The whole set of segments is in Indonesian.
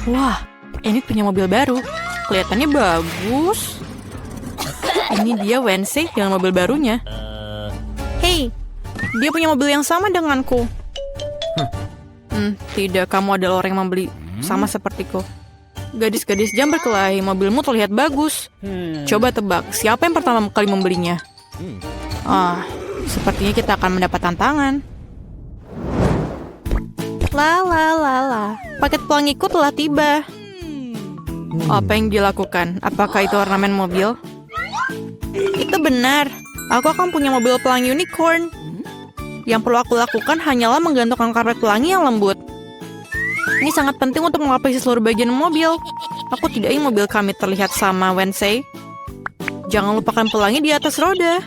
Wah, ini punya mobil baru. Kelihatannya bagus. Ini dia Wednesday dengan mobil barunya. Hey, dia punya mobil yang sama denganku. Tidak, kamu adalah orang yang membeli sama sepertiku. Gadis-gadis jam berkelahi, mobilmu terlihat bagus. Coba tebak, siapa yang pertama kali membelinya? Sepertinya kita akan mendapat tantangan. Paket pelangiku telah tiba. Apa yang dilakukan? Apakah itu ornamen mobil? Itu benar. Aku akan punya mobil pelangi unicorn. Yang perlu aku lakukan hanyalah menggantungkan karpet pelangi yang lembut. Ini sangat penting untuk melapisi seluruh bagian mobil. Aku tidak ingin mobil kami terlihat sama Wednesday. Jangan lupakan pelangi di atas roda.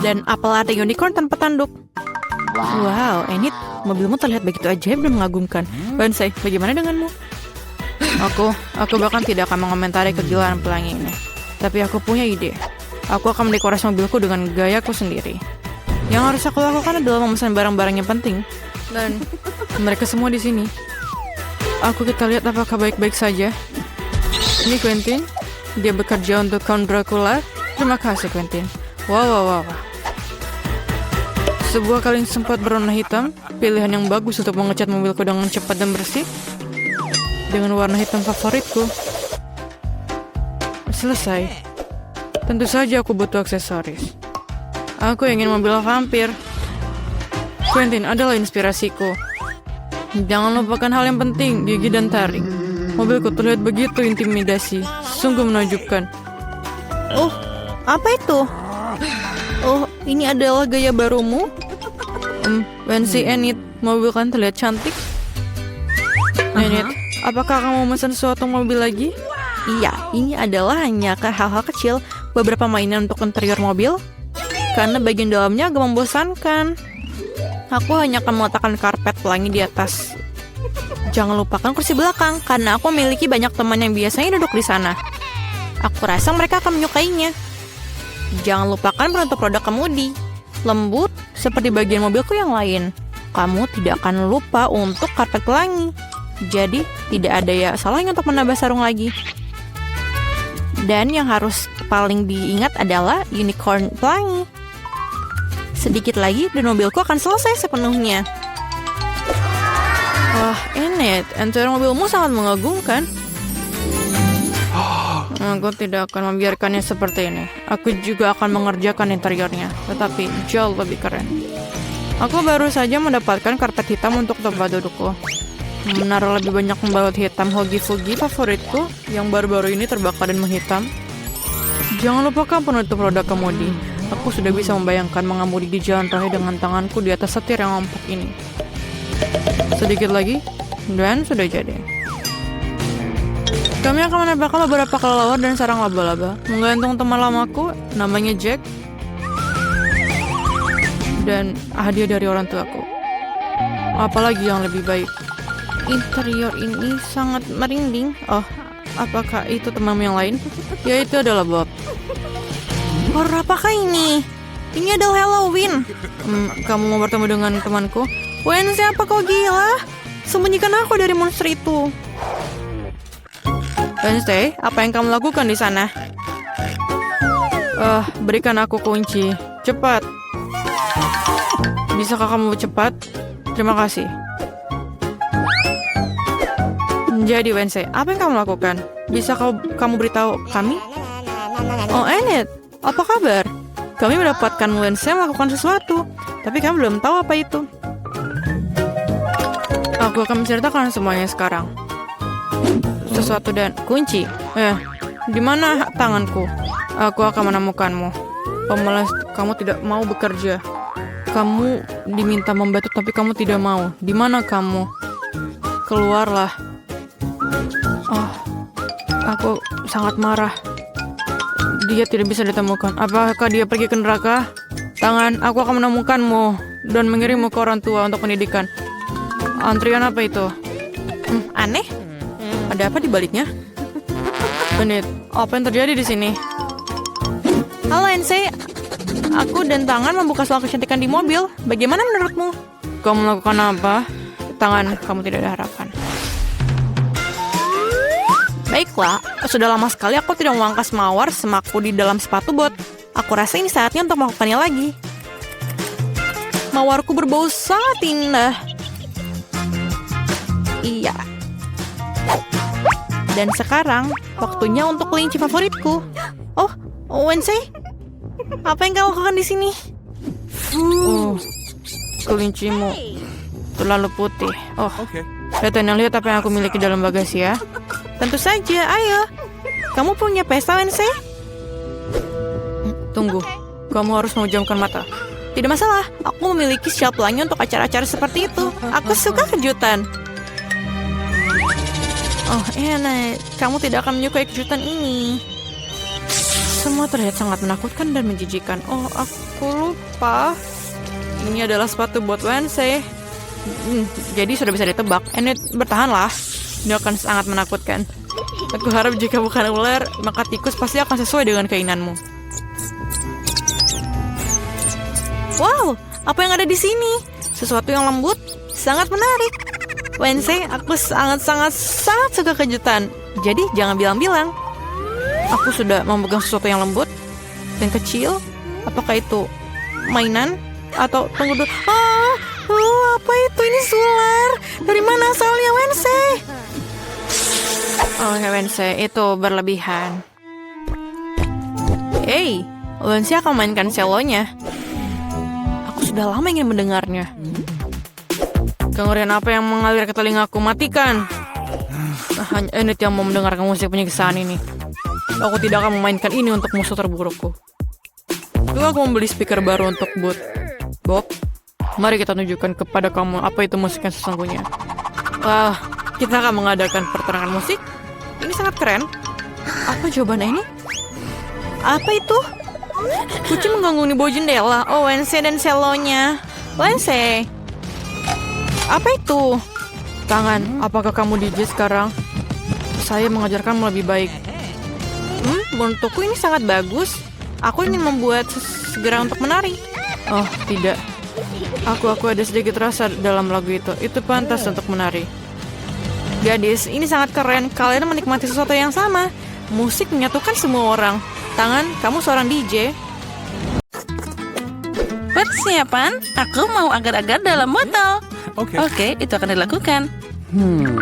Dan apel latte unicorn tanpa tanduk. Wow, Enid, mobilmu terlihat begitu ajaib dan mengagumkan. Wednesday, bagaimana denganmu? Aku bahkan tidak akan mengomentari kegilaan pelangi ini. Tapi aku punya ide. Aku akan mendekorasi mobilku dengan gayaku sendiri. Yang harus aku lakukan adalah memesan barang-barang yang penting. Dan mereka semua di sini. Kita lihat apakah baik-baik saja. Ini Quentin. Dia bekerja untuk Count Dracula. Terima kasih, Quentin. Wow. Sebuah kaleng sempat berwarna hitam. Pilihan yang bagus untuk mengecat mobilku dengan cepat dan bersih. Dengan warna hitam favoritku. Selesai. Tentu saja aku butuh aksesoris. Aku ingin mobil vampir. Quentin adalah inspirasiku. Jangan lupakan hal yang penting, gigi dan taring. Mobilku terlihat begitu intimidasi. Sungguh menakjubkan. Oh, apa itu? Oh, ini adalah gaya barumu? Wednesday, Enid, mobil kan terlihat cantik. Enid, apakah kamu memesan sesuatu mobil lagi? Iya, ini adalah hanya hal-hal kecil. Beberapa mainan untuk interior mobil. Karena bagian dalamnya agak membosankan. Aku hanya akan meletakkan karpet pelangi di atas. Jangan lupakan kursi belakang, karena aku memiliki banyak teman yang biasanya duduk di sana. Aku rasa mereka akan menyukainya. Jangan lupakan penutup roda kemudi. Lembut, seperti bagian mobilku yang lain. Kamu tidak akan lupa untuk karpet pelangi. Jadi, tidak ada salahnya untuk menambah sarung lagi. Dan yang harus paling diingat adalah unicorn pelangi. Sedikit lagi dan mobilku akan selesai sepenuhnya. Wah, Enid, interior mobilmu sangat mengagumkan. Aku tidak akan membiarkannya seperti ini. Aku juga akan mengerjakan interiornya, tetapi jauh lebih keren. Aku baru saja mendapatkan karpet hitam untuk tempat dudukku. Menaruh lebih banyak pembalut hitam hogi-fugi favoritku yang baru-baru ini terbakar dan menghitam. Jangan lupakan penutup roda kemudi. Aku sudah bisa membayangkan mengemudi di jalan raya dengan tanganku di atas setir yang empuk ini. Sedikit lagi, dan sudah jadi. Kami akan menempelkan beberapa kelelawar dan sarang laba-laba. Menggantung teman lamaku, namanya Jack. Dan hadiah dari orang tuaku. Apalagi yang lebih baik. Interior ini sangat merinding. Oh, apakah itu temanmu yang lain? Ya, itu adalah Bob. Apakah ini? Ini adalah Halloween. Kamu mau bertemu dengan temanku? Wednesday, apa kau gila? Sembunyikan aku dari monster itu. Wednesday, apa yang kamu lakukan di sana? Berikan aku kunci. Cepat. Bisakah kamu cepat? Terima kasih. Jadi Wednesday, apa yang kamu lakukan? Bisa kamu beritahu kami? Oh, Enid, apa kabar? Kami mendapatkan Wednesday melakukan sesuatu, tapi kami belum tahu apa itu. Aku akan menceritakan semuanya sekarang. Sesuatu dan kunci. Di mana tanganku? Aku akan menemukanmu. Pemalas, kamu tidak mau bekerja. Kamu diminta membantu, tapi kamu tidak mau. Di mana kamu? Keluarlah. Aku sangat marah. Dia tidak bisa ditemukan. Apakah dia pergi ke neraka? Tangan, aku akan menemukanmu dan mengirimmu ke orang tua untuk pendidikan. Antrian apa itu? Aneh. Ada apa di baliknya? Benit, apa yang terjadi di sini? Halo, NC. Aku dan Tangan membuka soal kecantikan di mobil. Bagaimana menurutmu? Kamu melakukan apa? Tangan, kamu tidak ada harapan. Baiklah, sudah lama sekali aku tidak memangkas mawar semaku di dalam sepatu bot. Aku rasa ini saatnya untuk melakukannya lagi. Mawarku berbau sangat indah. Iya. Dan sekarang, waktunya untuk kelinci favoritku. Oh, Wednesday? Apa yang kamu lakukan di sini? Oh, kelincimu terlalu putih. Oh, lihat apa yang aku miliki dalam bagasi ya. Tentu saja, ayo. Kamu punya pesta, Wednesday? Tunggu, kamu harus memejamkan mata. Tidak masalah, aku memiliki shelf lainnya untuk acara-acara seperti itu. Aku suka kejutan. Oh, enak. Kamu tidak akan menyukai kejutan ini. Semua terlihat sangat menakutkan dan menjijikan. Oh, aku lupa. Ini adalah sepatu buat Wednesday. Jadi sudah bisa ditebak. Enid, bertahanlah. Ini akan sangat menakutkan. Aku harap jika bukan ular, maka tikus pasti akan sesuai dengan keinginanmu. Wow, apa yang ada di sini? Sesuatu yang lembut, sangat menarik. Wednesday, aku sangat suka kejutan. Jadi jangan bilang-bilang. Aku sudah memegang sesuatu yang lembut dan kecil. Apakah itu mainan? Atau tunggu dulu. Apa itu? Ini sular. Dari mana asalnya, Wednesday? Oh, Wednesday, itu berlebihan. Hey, Wednesday akan mainkan cellonya. Aku sudah lama ingin mendengarnya. Kengerian apa yang mengalir ke telingaku? Matikan. Hanya Enid yang mau mendengarkan musik penyiksaan ini. Aku tidak akan memainkan ini untuk musuh terburukku. Tunggu, aku membeli speaker baru untuk Bob. Mari kita tunjukkan kepada kamu apa itu musik yang sesungguhnya. Wah, kita akan mengadakan pertarungan musik. Ini sangat keren. Apa jawabannya ini? Apa itu? Kucing mengganggu di bawah jendela. Oh, Wednesday dan selonya. Wednesday. Apa itu? Tangan, apakah kamu DJ sekarang? Saya mengajarkanmu lebih baik. Untukku ini sangat bagus. Aku ingin membuat segera untuk menari. Oh, tidak. Aku ada sedikit rasa dalam lagu itu. Itu pantas untuk menari. Gadis, ini sangat keren. Kalian menikmati sesuatu yang sama. Musik menyatukan semua orang. Tangan, kamu seorang DJ. Persiapan, aku mau agar-agar dalam botol. Oke, itu akan dilakukan.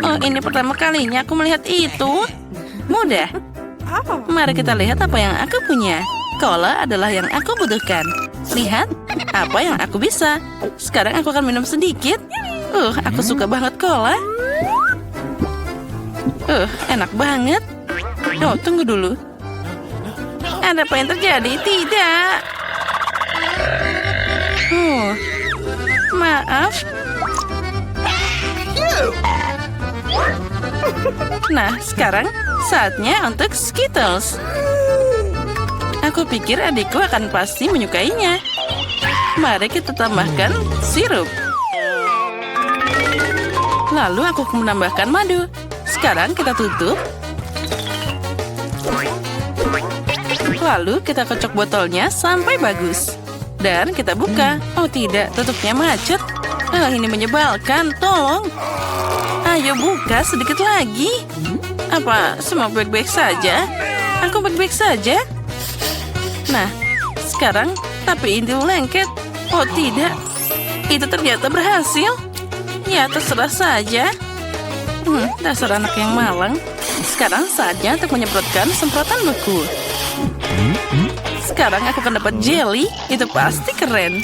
Oh, ini pertama kalinya aku melihat itu. Mudah. Mari kita lihat apa yang aku punya. Cola adalah yang aku butuhkan. Lihat, apa yang aku bisa. Sekarang aku akan minum sedikit. Aku suka banget cola. Enak banget. Oh, tunggu dulu. Ada apa yang terjadi? Tidak. Maaf. Nah, sekarang saatnya untuk Skittles. Aku pikir adikku akan pasti menyukainya. Mari kita tambahkan sirup. Lalu aku menambahkan madu. Sekarang kita tutup. Lalu kita kocok botolnya sampai bagus. Dan kita buka. Oh tidak, tutupnya macet. Ini menyebalkan, tolong. Ayo buka sedikit lagi. Apa semua baik-baik saja? Aku baik-baik saja. Nah, sekarang tapi itu lengket. Oh tidak, itu ternyata berhasil. Ya terserah saja. Dasar anak yang malang. Sekarang saatnya untuk menyemprotkan semprotan beku. Sekarang aku akan dapat jelly. Itu pasti keren.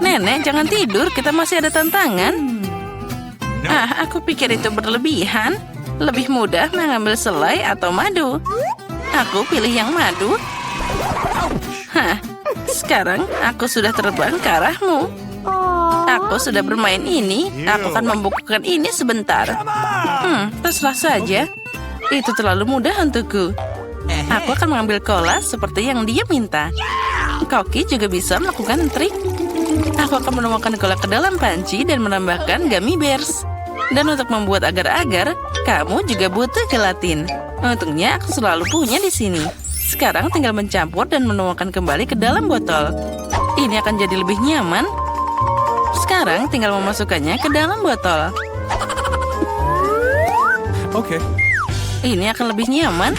Nenek, jangan tidur. Kita masih ada tantangan. Aku pikir itu berlebihan. Lebih mudah mengambil selai atau madu. Aku pilih yang madu. Sekarang aku sudah terbang ke arahmu. Aku sudah bermain ini. Aku akan membukukan ini sebentar. Terserah saja. Itu terlalu mudah untukku. Aku akan mengambil cola seperti yang dia minta. Koki juga bisa melakukan trik. Aku akan menuangkan cola ke dalam panci dan menambahkan gummy bears. Dan untuk membuat agar-agar, kamu juga butuh gelatin. Untungnya aku selalu punya di sini. Sekarang tinggal mencampur dan menuangkan kembali ke dalam botol. Ini akan jadi lebih nyaman. Sekarang tinggal memasukkannya ke dalam botol. Ini akan lebih nyaman.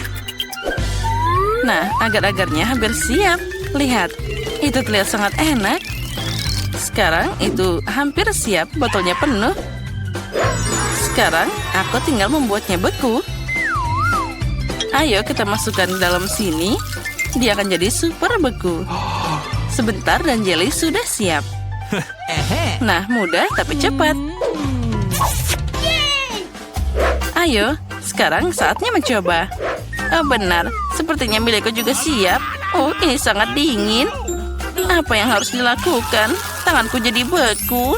Nah, agar-agarnya hampir siap. Lihat, itu terlihat sangat enak. Sekarang itu hampir siap, botolnya penuh. Sekarang aku tinggal membuatnya beku. Ayo kita masukkan ke dalam sini. Dia akan jadi super beku. Sebentar dan jelly sudah siap. Nah, mudah tapi cepat. Ayo, sekarang saatnya mencoba. Oh, benar, sepertinya milikku juga siap. Oh, ini sangat dingin. Apa yang harus dilakukan? Tanganku jadi beku.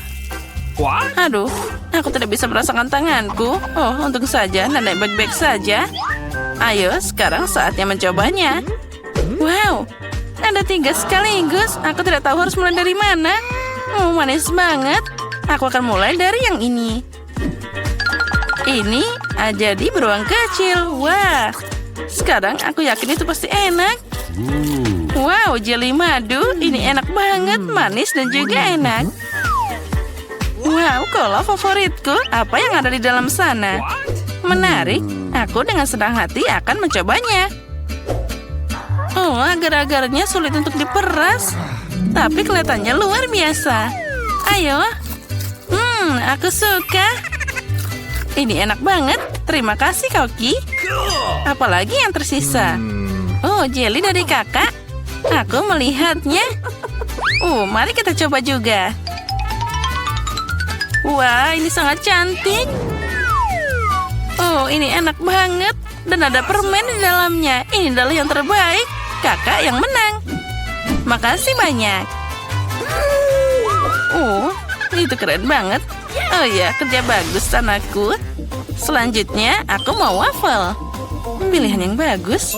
Aduh, aku tidak bisa merasakan tanganku. Oh, untung saja nenek baik-baik saja. Ayo, sekarang saatnya mencobanya. Wow, ada 3 sekaligus. Aku tidak tahu harus mulai dari mana. Oh, manis banget. Aku akan mulai dari yang ini. Ini jadi beruang kecil. Wah, sekarang aku yakin itu pasti enak. Wow, jelly madu. Ini enak banget, manis dan juga enak. Wow, cola favoritku. Apa yang ada di dalam sana? Menarik. Aku dengan senang hati akan mencobanya. Oh, agar-agarnya sulit untuk diperas. Tapi kelihatannya luar biasa. Ayo. Aku suka. Ini enak banget. Terima kasih, Koki. Apalagi yang tersisa? Oh, jelly dari kakak. Aku melihatnya. Mari kita coba juga. Wah, ini sangat cantik. Oh, ini enak banget. Dan ada permen di dalamnya. Ini adalah yang terbaik. Kakak yang menang. Makasih banyak. Itu keren banget. Oh ya, kerja bagus anakku. Selanjutnya, aku mau waffle. Pilihan yang bagus.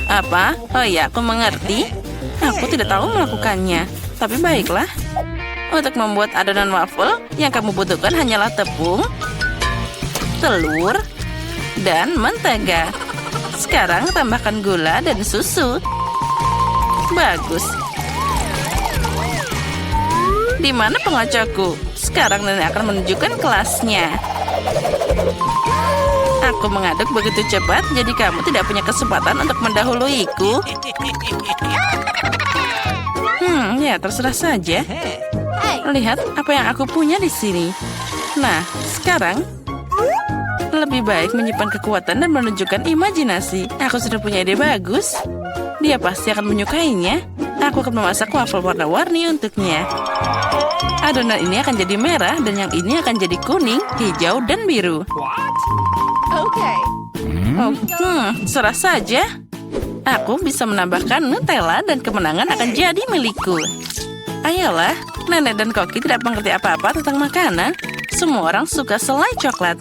Apa? Oh ya, aku mengerti. Aku tidak tahu melakukannya. Tapi baiklah. Untuk membuat adonan waffle, yang kamu butuhkan hanyalah tepung, telur, dan mentega. Sekarang tambahkan gula dan susu. Bagus. Di mana pengocokku? Sekarang nenek akan menunjukkan kelasnya. Aku mengaduk begitu cepat, jadi kamu tidak punya kesempatan untuk mendahuluiku. Ya terserah saja. Lihat apa yang aku punya di sini. Nah, sekarang lebih baik menyimpan kekuatan dan menunjukkan imajinasi. Aku sudah punya ide bagus. Dia pasti akan menyukainya. Aku akan memasak waffle warna-warni untuknya. Adonan ini akan jadi merah dan yang ini akan jadi kuning, hijau, dan biru. Serah saja. Aku bisa menambahkan Nutella dan kemenangan akan jadi milikku. Ayolah, nenek dan Koki tidak mengerti apa-apa tentang makanan. Semua orang suka selai coklat.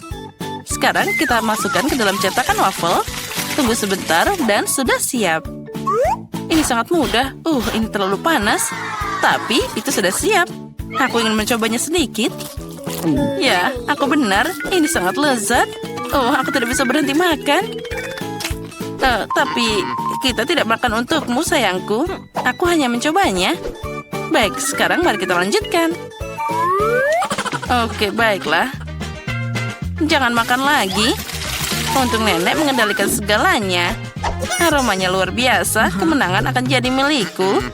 Sekarang kita masukkan ke dalam cetakan waffle. Tunggu sebentar dan sudah siap. Ini sangat mudah. Ini terlalu panas. Tapi itu sudah siap. Aku ingin mencobanya sedikit. Ya, aku benar. Ini sangat lezat. Aku tidak bisa berhenti makan. Tapi kita tidak makan untukmu, sayangku. Aku hanya mencobanya. Baik, sekarang mari kita lanjutkan. Oke, baiklah. Jangan makan lagi. Untuk nenek mengendalikan segalanya. Aromanya luar biasa. Kemenangan akan jadi milikku.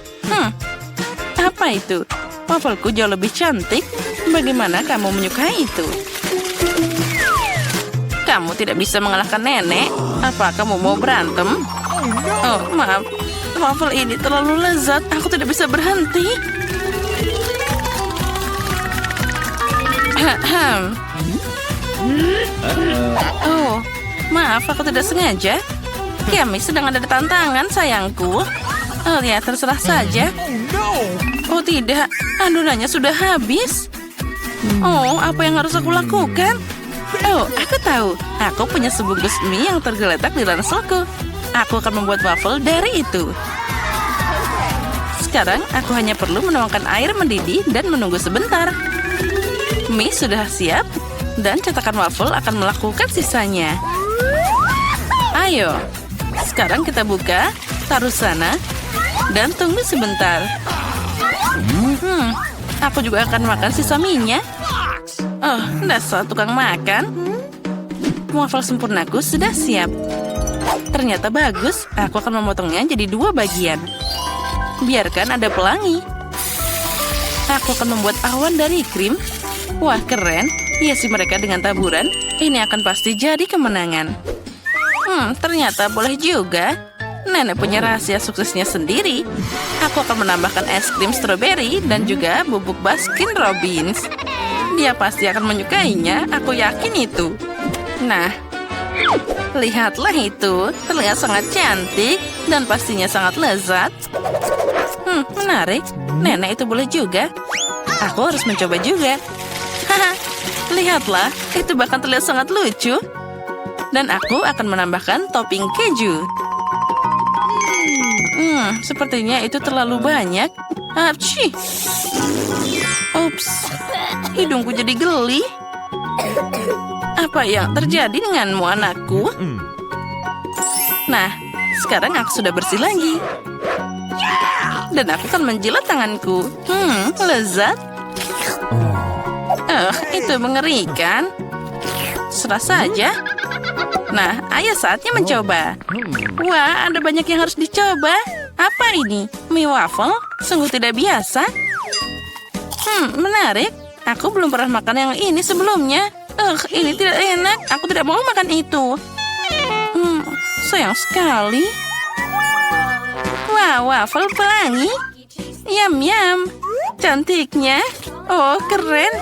Apa itu? Waffleku jauh lebih cantik. Bagaimana kamu menyukai itu? Kamu tidak bisa mengalahkan nenek. Apa kamu mau berantem? Oh, maaf. Waffle ini terlalu lezat. Aku tidak bisa berhenti. Oh, maaf, aku tidak sengaja. Kami sedang ada tantangan, sayangku. Oh ya, terserah saja. Oh tidak, adonannya sudah habis. Oh, apa yang harus aku lakukan? Oh, aku tahu. Aku punya sebungkus mie yang tergeletak di ranselku. Aku akan membuat waffle dari itu. Sekarang, aku hanya perlu menuangkan air mendidih dan menunggu sebentar. Mie sudah siap, dan cetakan waffle akan melakukan sisanya. Ayo, sekarang kita buka, taruh sana, dan tunggu sebentar. Aku juga akan makan sisa mie-nya. Oh, dasar tukang makan. Waffle sempurnaku sudah siap. Ternyata bagus, aku akan memotongnya jadi 2 bagian. Biarkan ada pelangi. Aku akan membuat awan dari krim. Wah, keren. Hiasi mereka dengan taburan. Ini akan pasti jadi kemenangan. Ternyata boleh juga. Nenek punya rahasia suksesnya sendiri. Aku akan menambahkan es krim stroberi dan juga bubuk Baskin Robbins. Dia pasti akan menyukainya, aku yakin itu. Nah, lihatlah itu. Terlihat sangat cantik dan pastinya sangat lezat. Menarik. Nenek itu boleh juga. Aku harus mencoba juga. Haha, lihatlah. Itu bahkan terlihat sangat lucu. Dan aku akan menambahkan topping keju. Sepertinya itu terlalu banyak. Apci. Ups. Hidungku jadi geli. Apa yang terjadi denganmu, anakku? Nah, sekarang aku sudah bersih lagi. Dan aku akan menjilat tanganku. Lezat. Itu mengerikan. Serah saja. Nah, ayo saatnya mencoba. Wah, ada banyak yang harus dicoba. Apa ini? Mie waffle? Sungguh tidak biasa. Menarik. Aku belum pernah makan yang ini sebelumnya. Ini tidak enak. Aku tidak mau makan itu. Sayang sekali. Wah, waffle pelangi. Yum. Cantiknya. Oh, keren.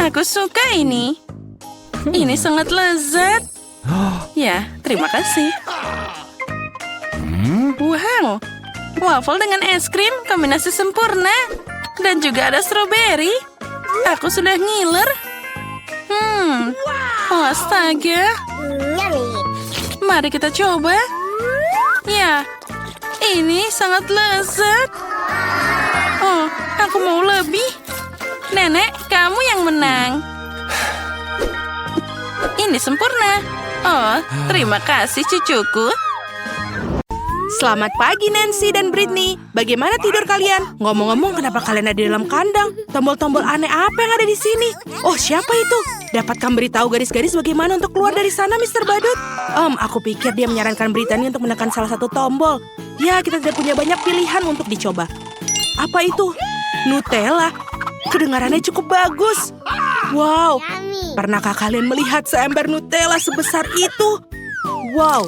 Aku suka ini. Ini sangat lezat. Ya, terima kasih. Wow, waffle dengan es krim, kombinasi sempurna. Dan juga ada stroberi. Aku sudah ngiler. Astaga. Mari kita coba. Ya, ini sangat lezat. Oh, aku mau lebih. Nenek, kamu yang menang. Ini sempurna. Oh, terima kasih cucuku. Selamat pagi Nancy dan Britney. Bagaimana tidur kalian? Ngomong-ngomong, kenapa kalian ada di dalam kandang? Tombol-tombol aneh apa yang ada di sini? Oh, siapa itu? Dapatkah beritahu garis-garis bagaimana untuk keluar dari sana, Mr. Badut? Aku pikir dia menyarankan Brittany untuk menekan salah satu tombol. Ya, kita tidak punya banyak pilihan untuk dicoba. Apa itu? Nutella. Kedengarannya cukup bagus. Wow, pernahkah kalian melihat seember Nutella sebesar itu? Wow.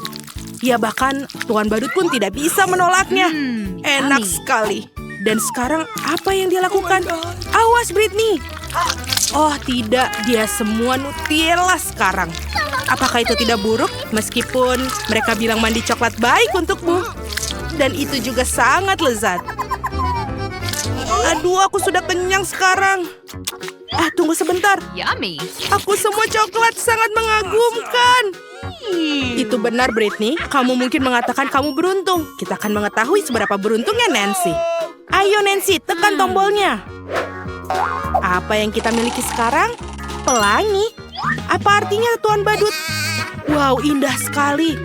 Ya, bahkan Tuan Badut pun tidak bisa menolaknya. Enak sekali. Dan sekarang apa yang dia lakukan? Awas, Britney. Oh tidak, dia semua Nutella sekarang. Apakah itu tidak buruk? Meskipun mereka bilang mandi coklat baik untukmu. Dan itu juga sangat lezat. Aduh, aku sudah kenyang sekarang. Tunggu sebentar. Yummy. Aku semua coklat sangat mengagumkan. Itu benar, Britney. Kamu mungkin mengatakan kamu beruntung. Kita akan mengetahui seberapa beruntungnya Nancy. Ayo Nancy, tekan tombolnya. Apa yang kita miliki sekarang? Pelangi. Apa artinya, Tuan Badut? Wow, indah sekali.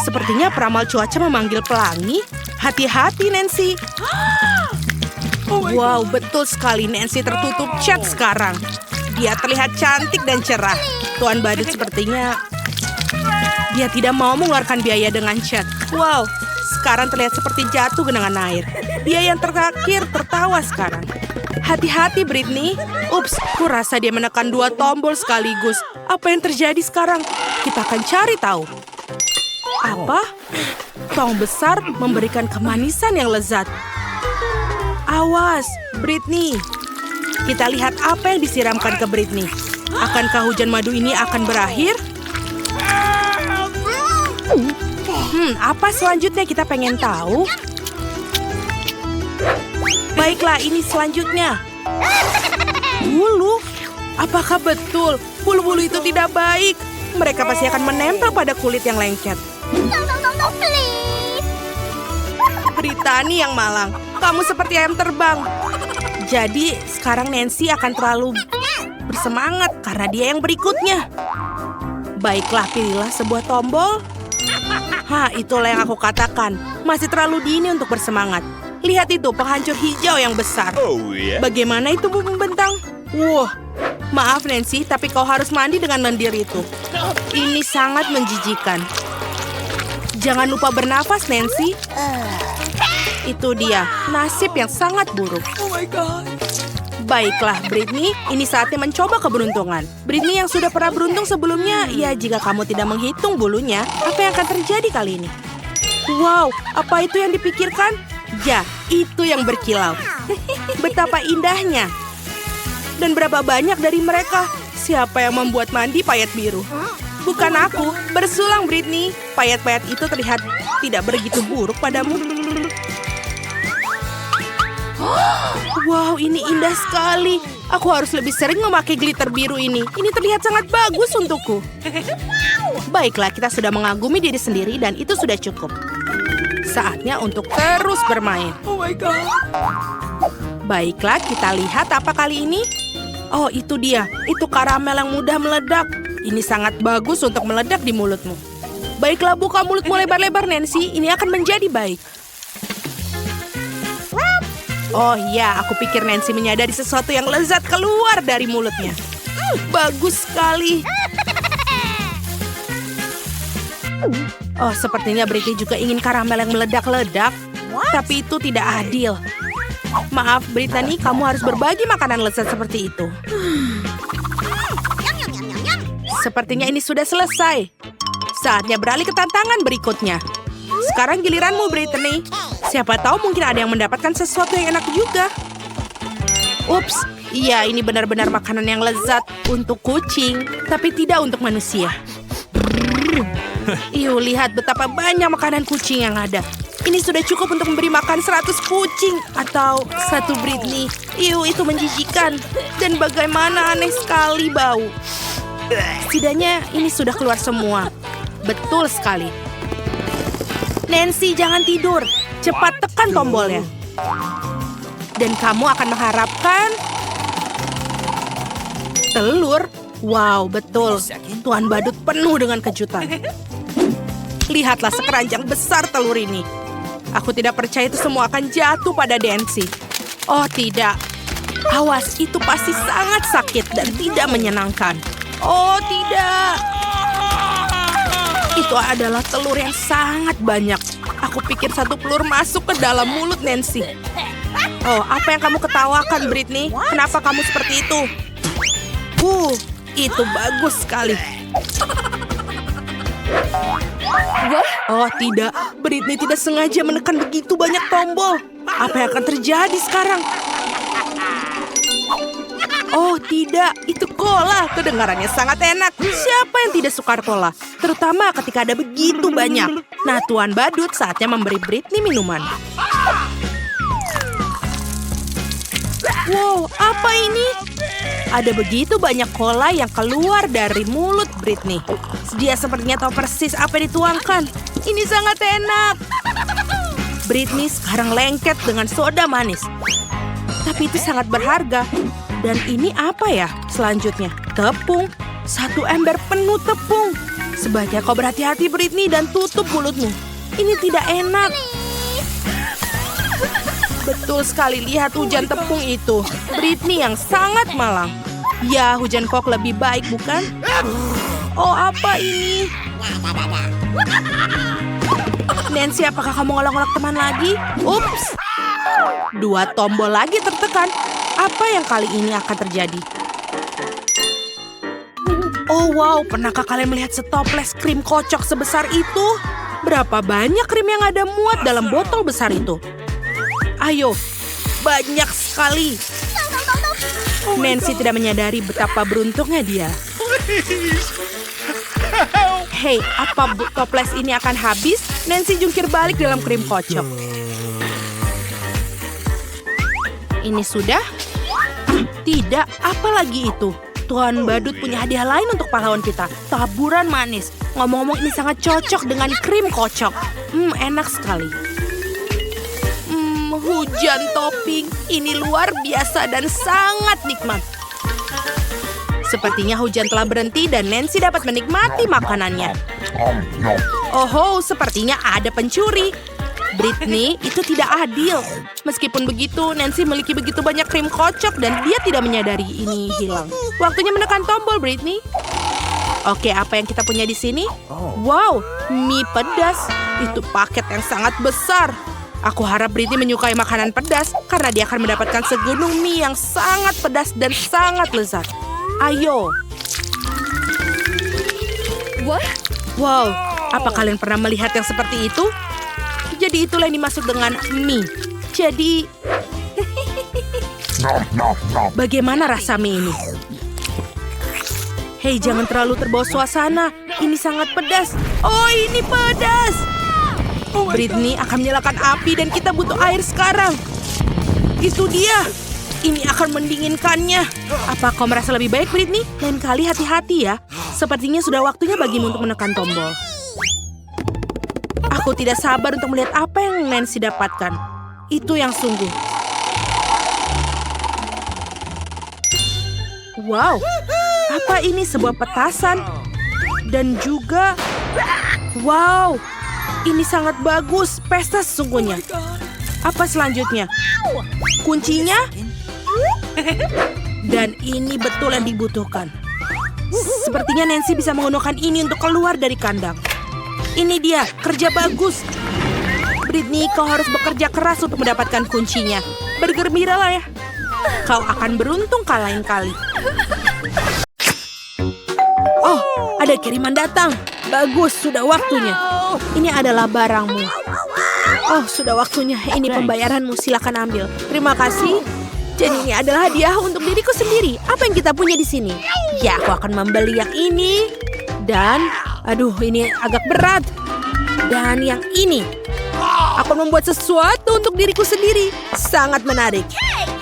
Sepertinya peramal cuaca memanggil pelangi. Hati-hati, Nancy. Wow, betul sekali. Nancy tertutup cat sekarang. Dia terlihat cantik dan cerah. Tuan Badut sepertinya dia tidak mau mengeluarkan biaya dengan cat. Wow, sekarang terlihat seperti jatuh genangan air. Dia yang terakhir tertawa sekarang. Hati-hati, Britney. Ups, kurasa dia menekan 2 tombol sekaligus. Apa yang terjadi sekarang? Kita akan cari tahu. Apa? Tong besar memberikan kemanisan yang lezat. Awas, Britney. Kita lihat apa yang disiramkan ke Britney. Akankah hujan madu ini akan berakhir? Apa selanjutnya kita pengen tahu? Baiklah, ini selanjutnya. Bulu? Apakah betul bulu-bulu itu tidak baik? Mereka pasti akan menempel pada kulit yang lengket. Brittany yang malang. Kamu seperti ayam terbang. Jadi sekarang Nancy akan terlalu bersemangat karena dia yang berikutnya. Baiklah, pilihlah sebuah tombol. Itulah yang aku katakan. Masih terlalu dini untuk bersemangat. Lihat itu, penghancur hijau yang besar. Bagaimana itu membentang? Wah, Maaf Nancy, tapi kau harus mandi dengan lendir itu. Ini sangat menjijikan. Jangan lupa bernafas, Nancy. Itu dia, nasib yang sangat buruk. Baiklah, Britney, ini saatnya mencoba keberuntungan. Britney yang sudah pernah beruntung sebelumnya, ya jika kamu tidak menghitung bulunya, apa yang akan terjadi kali ini? Wow, apa itu yang dipikirkan? Ya, itu yang berkilau. Betapa indahnya. Dan berapa banyak dari mereka? Siapa yang membuat mandi payet biru? Bukan aku, bersulang Britney. Payet-payet itu terlihat tidak begitu buruk padamu. Wow, ini indah sekali. Aku harus lebih sering memakai glitter biru ini. Ini terlihat sangat bagus untukku. Baiklah, kita sudah mengagumi diri sendiri dan itu sudah cukup. Saatnya untuk terus bermain. Baiklah, kita lihat apa kali ini. Oh, itu dia. Itu karamel yang mudah meledak. Ini sangat bagus untuk meledak di mulutmu. Baiklah, buka mulutmu lebar-lebar, Nancy. Ini akan menjadi baik. Oh iya, aku pikir Nancy menyadari sesuatu yang lezat keluar dari mulutnya. Bagus sekali. Oh, sepertinya Britney juga ingin karamel yang meledak-ledak. Tapi itu tidak adil. Maaf, Brittany, kamu harus berbagi makanan lezat seperti itu. Sepertinya ini sudah selesai. Saatnya beralih ke tantangan berikutnya. Sekarang giliranmu, Brittany. Siapa tahu mungkin ada yang mendapatkan sesuatu yang enak juga. Ups, iya ini benar-benar makanan yang lezat untuk kucing, tapi tidak untuk manusia. Lihat betapa banyak makanan kucing yang ada. Ini sudah cukup untuk memberi makan 100 kucing atau 1 Britney. Itu menjijikan. Dan bagaimana aneh sekali bau. Setidaknya ini sudah keluar semua. Betul sekali. Nancy, jangan tidur. Cepat tekan tombolnya. Dan kamu akan mengharapkan telur. Wow, betul. Tuan Badut penuh dengan kejutan. Lihatlah sekeranjang besar telur ini. Aku tidak percaya itu semua akan jatuh pada Nancy. Oh tidak. Awas, itu pasti sangat sakit dan tidak menyenangkan. Oh tidak. Itu adalah telur yang sangat banyak. Aku pikir 1 telur masuk ke dalam mulut Nancy. Oh, apa yang kamu ketawakan, Britney? Kenapa kamu seperti itu? Itu bagus sekali. Oh tidak, Britney tidak sengaja menekan begitu banyak tombol. Apa yang akan terjadi sekarang? Oh tidak, itu cola. Kedengarannya sangat enak. Siapa yang tidak suka cola? Terutama ketika ada begitu banyak. Nah, Tuan Badut saatnya memberi Britney minuman. Wow, apa ini? Ada begitu banyak cola yang keluar dari mulut Britney. Dia sepertinya tahu persis apa yang dituangkan. Ini sangat enak. Britney sekarang lengket dengan soda manis. Tapi itu sangat berharga. Dan ini apa ya selanjutnya? Tepung. 1 ember penuh tepung. Sebaiknya kau berhati-hati, Britney, dan tutup mulutmu. Ini tidak enak. Betul sekali, lihat hujan tepung itu. Britney yang sangat malang. Ya, hujan kok lebih baik, bukan? Oh, apa ini? Nancy, apakah kamu ngolok-ngolok teman lagi? Ups. 2 tombol lagi tertekan. Apa yang kali ini akan terjadi? Oh wow, pernahkah kalian melihat setoples krim kocok sebesar itu? Berapa banyak krim yang ada muat dalam botol besar itu? Ayo, banyak sekali. Nancy tidak menyadari betapa beruntungnya dia. Hei, apa toples ini akan habis? Nancy jungkir balik dalam krim kocok. Ini sudah? Tidak, apa lagi itu? Tuan Badut punya hadiah lain untuk pahlawan kita. Taburan manis. Ngomong-ngomong ini sangat cocok dengan krim kocok. Enak sekali. Hujan topping. Ini luar biasa dan sangat nikmat. Sepertinya hujan telah berhenti dan Nancy dapat menikmati makanannya. Oh, sepertinya ada pencuri. Britney, itu tidak adil. Meskipun begitu, Nancy memiliki begitu banyak krim kocok dan dia tidak menyadari ini hilang. Waktunya menekan tombol, Britney. Oke, apa yang kita punya di sini? Wow, mie pedas. Itu paket yang sangat besar. Aku harap Britney menyukai makanan pedas karena dia akan mendapatkan segunung mie yang sangat pedas dan sangat lezat. Ayo. Wow, apa kalian pernah melihat yang seperti itu? Jadi itulah yang dimaksud dengan mie. Jadi, bagaimana rasa mie ini? Hei, jangan terlalu terbawa suasana. Ini sangat pedas. Oh, ini pedas. Britney akan menyalakan api dan kita butuh air sekarang. Itu dia. Ini akan mendinginkannya. Apa kau merasa lebih baik, Britney? Lain kali hati-hati ya. Sepertinya sudah waktunya bagimu untuk menekan tombol. Aku tidak sabar untuk melihat apa yang Nancy dapatkan. Itu yang sungguh. Wow, apa ini, sebuah petasan? Dan juga, wow, ini sangat bagus. Pesta sesungguhnya. Apa selanjutnya? Kuncinya? Dan ini betul yang dibutuhkan. Sepertinya Nancy bisa menggunakan ini untuk keluar dari kandang. Ini dia, kerja bagus. Britney, kau harus bekerja keras untuk mendapatkan kuncinya. Bergembiralah ya. Kau akan beruntung lain kali. Oh, ada kiriman datang. Bagus, sudah waktunya. Ini adalah barangmu. Oh, sudah waktunya. Ini pembayaranmu, silakan ambil. Terima kasih. Jadi ini adalah hadiah untuk diriku sendiri. Apa yang kita punya di sini? Ya, aku akan membeli yang ini. Dan, aduh, ini agak berat. Dan yang ini. Aku membuat sesuatu untuk diriku sendiri. Sangat menarik.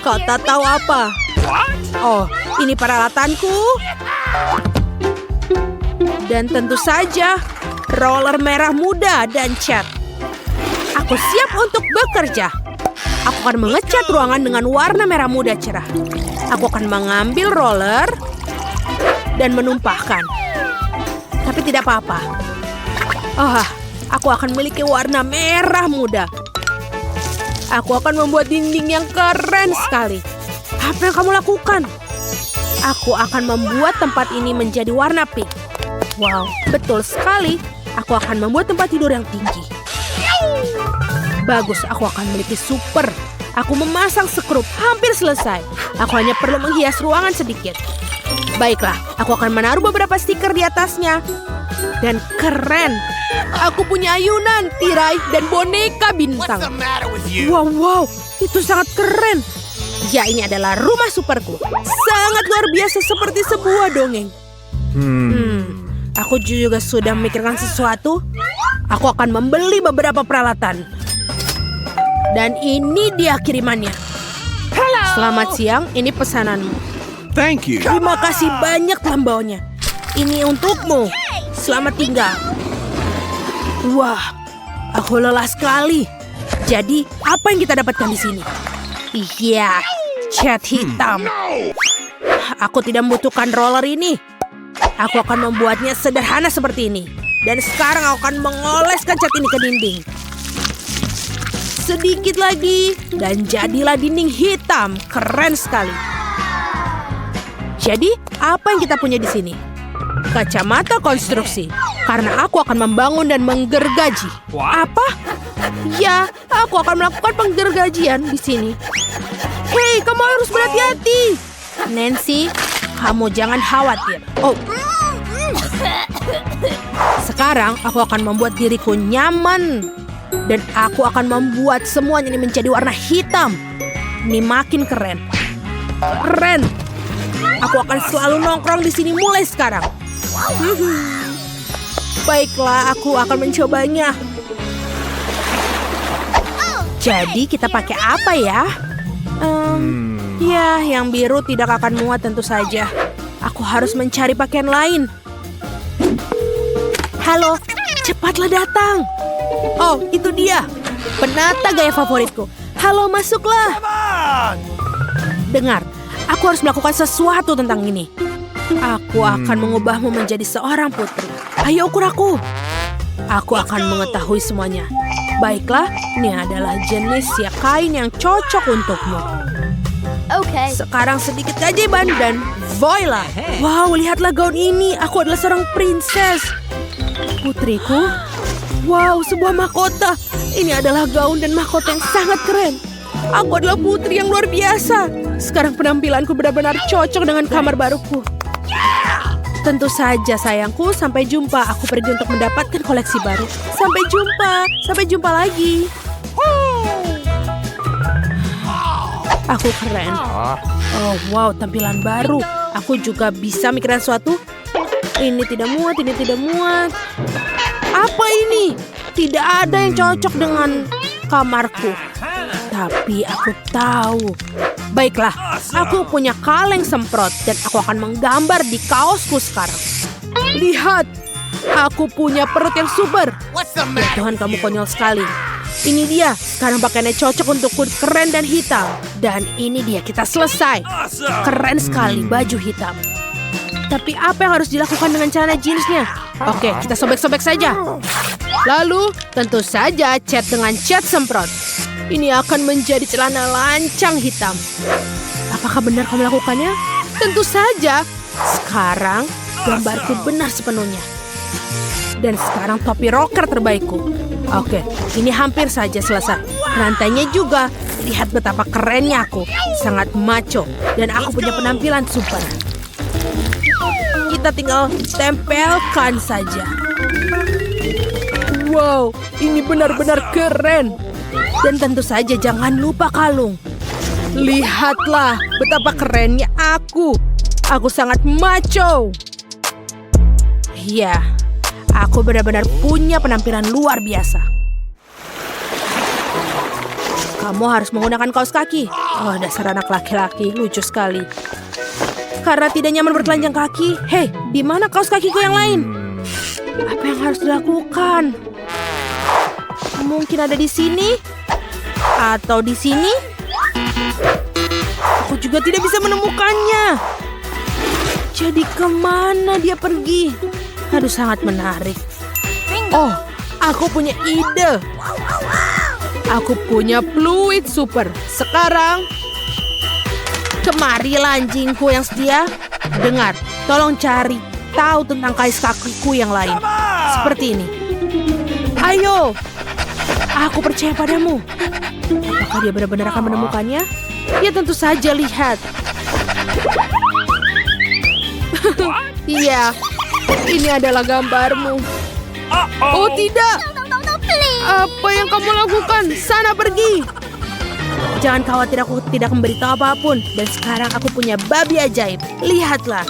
Kau tak tahu apa? Oh, ini peralatanku. Dan tentu saja, roller merah muda dan cat. Aku siap untuk bekerja. Aku akan mengecat ruangan dengan warna merah muda cerah. Aku akan mengambil roller dan menumpahkan. Tapi tidak apa-apa. Oh, aku akan memiliki warna merah muda. Aku akan membuat dinding yang keren sekali. Apa yang kamu lakukan? Aku akan membuat tempat ini menjadi warna pink. Wow, betul sekali. Aku akan membuat tempat tidur yang tinggi. Bagus, aku akan memiliki super. Aku memasang skrup, hampir selesai. Aku hanya perlu menghias ruangan sedikit. Baiklah, aku akan menaruh beberapa stiker di atasnya. Dan keren. Aku punya ayunan, tirai, dan boneka bintang. Wow, itu sangat keren. Ya, ini adalah rumah superku. Sangat luar biasa seperti sebuah dongeng. Aku juga sudah memikirkan sesuatu. Aku akan membeli beberapa peralatan. Dan ini dia kirimannya. Selamat siang, ini pesananmu. Thank you. Terima kasih banyak telah membawanya. Ini untukmu. Selamat tinggal. Wah, aku lelah sekali. Jadi, apa yang kita dapatkan di sini? Iya, cat hitam. Aku tidak membutuhkan roller ini. Aku akan membuatnya sederhana seperti ini. Dan sekarang aku akan mengoleskan cat ini ke dinding. Sedikit lagi, dan jadilah dinding hitam. Keren sekali. Jadi, apa yang kita punya di sini? Kacamata konstruksi. Karena aku akan membangun dan menggergaji. Apa? Ya, aku akan melakukan penggergajian di sini. Hei, kamu harus berhati-hati. Nancy, kamu jangan khawatir. Oh. Sekarang, aku akan membuat diriku nyaman. Dan aku akan membuat semuanya ini menjadi warna hitam. Ini makin keren. Keren. Aku akan selalu nongkrong di sini mulai sekarang. Baiklah, aku akan mencobanya. Jadi kita pakai apa ya? Ya, yang biru tidak akan muat tentu saja. Aku harus mencari pakaian lain. Halo, cepatlah datang. Oh, itu dia. Penata gaya favoritku. Halo, masuklah. Dengar, aku harus melakukan sesuatu tentang ini. Aku akan mengubahmu menjadi seorang putri. Ayo ukur aku. Aku akan mengetahui semuanya. Baiklah, ini adalah jenis siak kain yang cocok untukmu. Okay. Sekarang sedikit keajaiban dan voila. Wow, lihatlah gaun ini. Aku adalah seorang princess. Putriku. Wow, sebuah mahkota. Ini adalah gaun dan mahkota yang sangat keren. Aku adalah putri yang luar biasa. Sekarang penampilanku benar-benar cocok dengan kamar baruku. Tentu saja sayangku, sampai jumpa. Aku pergi untuk mendapatkan koleksi baru. Sampai jumpa. Sampai jumpa lagi. Aku keren. Oh wow, tampilan baru. Aku juga bisa mikirin sesuatu. Ini tidak muat, ini tidak muat. Apa ini? Tidak ada yang cocok dengan kamarku. Tapi aku tahu. Baiklah, aku punya kaleng semprot dan aku akan menggambar di kaosku sekarang. Lihat, aku punya perut yang super. Ya Tuhan, kamu konyol sekali. Ini dia, sekarang pakaiannya cocok untukku, keren dan hitam. Dan ini dia, kita selesai. Keren sekali baju hitam. Tapi apa yang harus dilakukan dengan celana jeansnya? Oke, kita sobek-sobek saja. Lalu, tentu saja cat dengan cat semprot. Ini akan menjadi celana lancang hitam. Apakah benar kamu melakukannya? Tentu saja. Sekarang, gambarku benar sepenuhnya. Dan sekarang topi rocker terbaikku. Oke, ini hampir saja selesai. Rantainya juga. Lihat betapa kerennya aku. Sangat macho. Dan aku punya penampilan super. Kita tinggal tempelkan saja. Wow, ini benar-benar keren. Dan tentu saja jangan lupa kalung. Lihatlah betapa kerennya aku. Aku sangat macho. Ya. Aku benar-benar punya penampilan luar biasa. Kamu harus menggunakan kaos kaki. Oh, dasar anak laki-laki, lucu sekali. Karena tidak nyaman bertelanjang kaki. Hei, di mana kaos kakiku yang lain? Apa yang harus dilakukan? Mungkin ada di sini? Atau di sini? Aku juga tidak bisa menemukannya. Jadi kemana dia pergi? Aduh, sangat menarik. Oh, aku punya ide. Aku punya fluid super. Sekarang, kemarilah anjingku yang setia. Dengar, tolong cari tahu tentang kaos kakiku yang lain. Seperti ini. Ayo, aku percaya padamu. Apakah dia benar-benar akan menemukannya? Ya tentu saja, lihat. Iya. Ini adalah gambarmu. Oh tidak. Apa yang kamu lakukan? Sana pergi. Jangan khawatir, aku tidak memberitahu apapun. Dan sekarang aku punya babi ajaib. Lihatlah.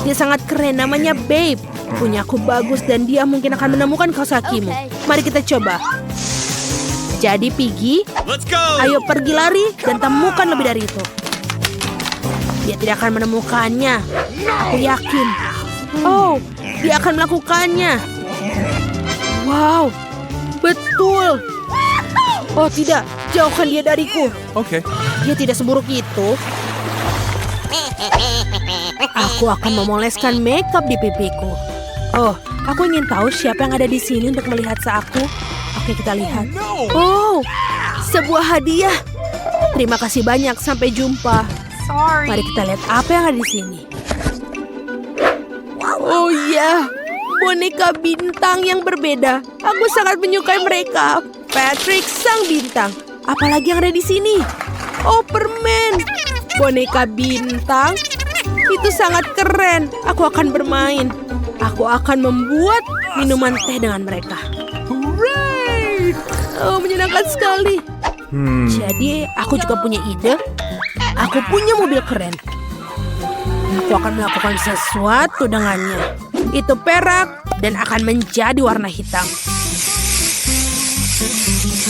Dia sangat keren, namanya Babe. Punyaku bagus dan dia mungkin akan menemukan kaos kakimu. Mari kita coba. Jadi Piggy, ayo pergi lari dan temukan lebih dari itu. Dia tidak akan menemukannya. Aku yakin. Oh, dia akan melakukannya. Wow, betul. Oh tidak, jauhkan dia dariku. Oke. Dia tidak seburuk itu. Aku akan memoleskan makeup di pipiku. Oh, aku ingin tahu siapa yang ada di sini untuk melihat aku. Oke, kita lihat. Oh, sebuah hadiah. Terima kasih banyak, sampai jumpa. Mari kita lihat apa yang ada di sini. Oh iya, boneka bintang yang berbeda. Aku sangat menyukai mereka. Patrick sang bintang. Apalagi yang ada di sini? Oh, permen. Boneka bintang. Itu sangat keren. Aku akan bermain. Aku akan membuat minuman teh dengan mereka. Hooray! Oh, menyenangkan sekali. Jadi, aku juga punya ide. Aku punya mobil keren. Aku akan melakukan sesuatu dengannya. Itu perak dan akan menjadi warna hitam.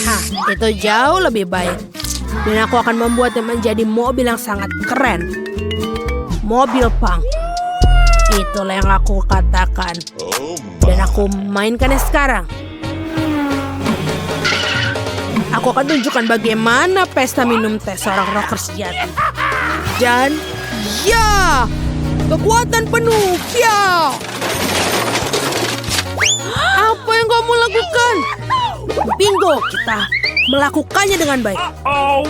Hah, itu jauh lebih baik. Dan aku akan membuatnya menjadi mobil yang sangat keren. Mobil punk. Itulah yang aku katakan. Dan aku mainkannya sekarang. Aku akan tunjukkan bagaimana pesta minum teh seorang rocker sejati. Dan ya, kekuatan penuh, ya. Apa yang kamu lakukan? Bingo, kita melakukannya dengan baik.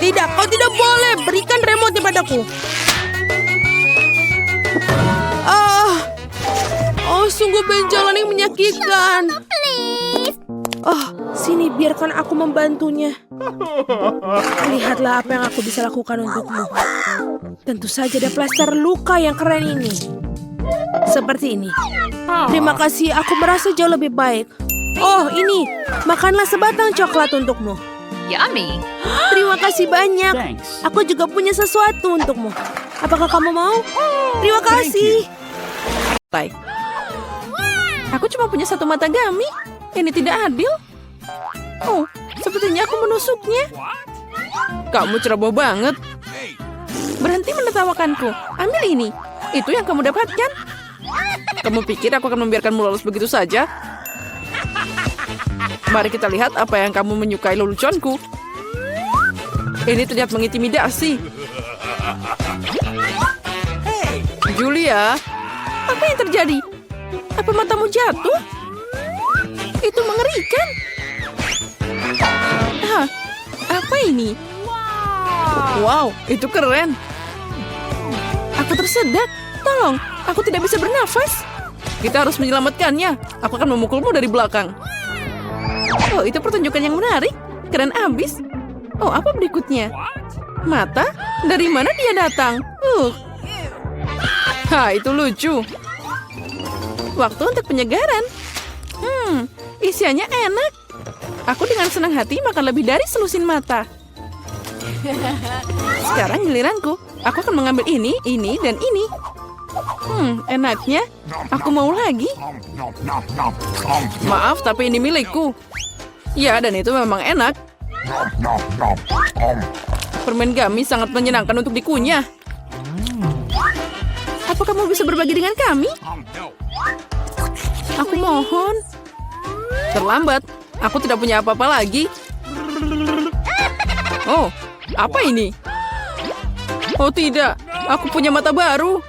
Tidak, kau tidak boleh. Berikan remote padaku. Sungguh benjolan yang menyakitkan. Sini biarkan aku membantunya. Lihatlah apa yang aku bisa lakukan untukmu. Tentu saja ada plester luka yang keren ini. Seperti ini. Terima kasih, aku merasa jauh lebih baik. Oh, ini. Makanlah sebatang coklat untukmu. Yummy. Terima kasih banyak. Thanks. Aku juga punya sesuatu untukmu. Apakah kamu mau? Terima kasih. Aku cuma punya satu mata gami. Ini tidak adil. Oh, sepertinya aku menusuknya. Kamu ceroboh banget. Berhenti menertawakanku. Ambil ini. Itu yang kamu dapatkan. Kamu pikir aku akan membiarkanmu lolos begitu saja? Mari kita lihat apa yang kamu menyukai leluconku. Ini terlihat mengintimidasi. Julia, apa yang terjadi? Apa matamu jatuh? Itu mengerikan. Apa ini? Wow, itu keren. Aku tersedak. Tolong, aku tidak bisa bernafas. Kita harus menyelamatkannya. Aku akan memukulmu dari belakang. Oh, itu pertunjukan yang menarik. Keren abis. Oh, apa berikutnya? Mata? Dari mana dia datang? Itu lucu. Waktu untuk penyegaran. Isiannya enak. Aku dengan senang hati makan lebih dari selusin mata. Sekarang giliranku. Aku akan mengambil ini, dan ini. Enaknya. Aku mau lagi. Maaf, tapi ini milikku. Ya, dan itu memang enak. Permen gami sangat menyenangkan untuk dikunyah. Apa kamu bisa berbagi dengan kami? Aku mohon. Terlambat. Aku tidak punya apa-apa lagi. Oh, apa ini? Oh tidak, aku punya mata baru.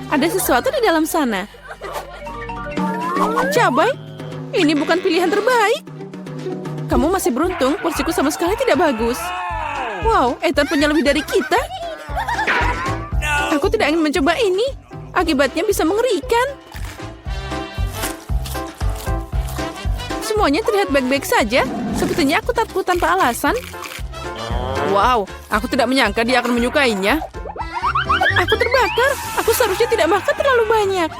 Ada sesuatu di dalam sana. Cabai, ini bukan pilihan terbaik. Kamu masih beruntung, porsiku sama sekali tidak bagus. Wow, Ethan punya lebih dari kita. Aku tidak ingin mencoba ini. Akibatnya bisa mengerikan. Semuanya terlihat baik-baik saja. Sepertinya aku takut tanpa alasan. Wow, aku tidak menyangka dia akan menyukainya. Aku terbakar. Aku seharusnya tidak makan terlalu banyak.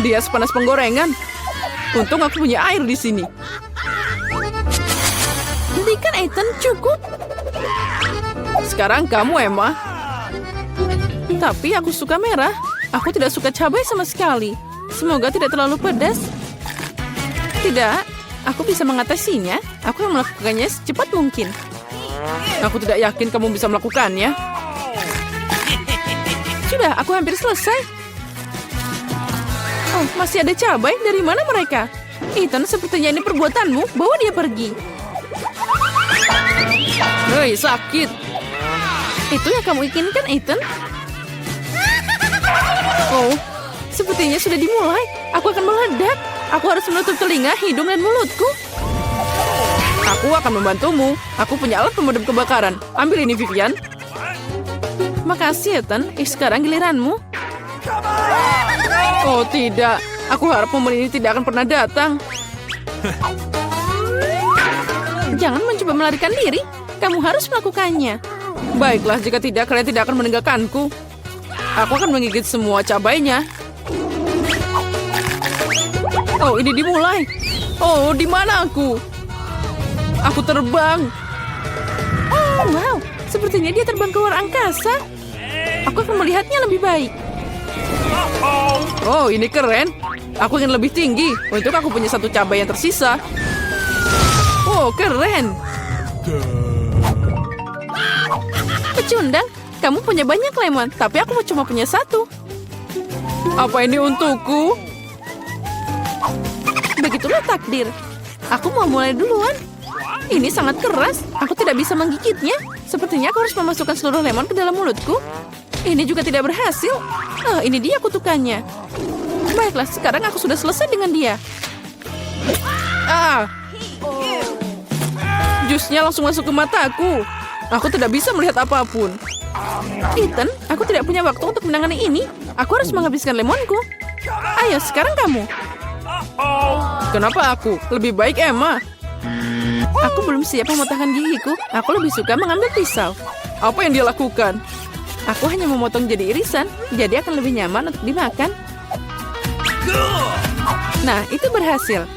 Dia sepanas penggorengan. Untung aku punya air di sini. Hentikan, Ethan, cukup. Sekarang kamu, Emma. Tapi aku suka merah. Aku tidak suka cabai sama sekali. Semoga tidak terlalu pedas. Tidak, aku bisa mengatasinya. Aku akan melakukannya secepat mungkin. Aku tidak yakin kamu bisa melakukannya. Sudah, aku hampir selesai. Oh, masih ada cabai. Dari mana mereka? Ethan, sepertinya ini perbuatanmu. Bawa dia pergi. Hei, sakit. Itu yang kamu inginkan, Ethan? Oh, sepertinya sudah dimulai. Aku akan meledak. Aku harus menutup telinga, hidung, dan mulutku. Aku akan membantumu. Aku punya alat pemadam kebakaran. Ambil ini, Vivian. Makasih, Ethan. Sekarang giliranmu. Oh, tidak. Aku harap momen ini tidak akan pernah datang. Jangan mencoba melarikan diri. Kamu harus melakukannya. Baiklah, jika tidak, kalian tidak akan meninggalkanku. Aku akan menggigit semua cabainya. Oh, ini dimulai. Oh, di mana aku? Aku terbang. Oh, wow. Sepertinya dia terbang ke luar angkasa. Aku akan melihatnya lebih baik. Oh, ini keren. Aku ingin lebih tinggi. Untuk aku punya satu cabai yang tersisa. Oh, keren. Pecundang, kamu punya banyak lemon, tapi aku cuma punya satu. Apa ini untukku? Begitulah takdir. Aku mau mulai duluan. Ini sangat keras. Aku tidak bisa menggigitnya. Sepertinya aku harus memasukkan seluruh lemon ke dalam mulutku. Ini juga tidak berhasil. Ini dia kutukannya. Baiklah, sekarang aku sudah selesai dengan dia. Jusnya langsung masuk ke mataku. Aku tidak bisa melihat apapun. Ethan, aku tidak punya waktu untuk menangani ini. Aku harus menghabiskan lemonku. Ayo, sekarang kamu. Kenapa aku? Lebih baik Emma. Aku belum siap memotongkan gigiku. Aku lebih suka mengambil pisau. Apa yang dia lakukan? Aku hanya memotong jadi irisan, jadi akan lebih nyaman untuk dimakan. Nah, itu berhasil.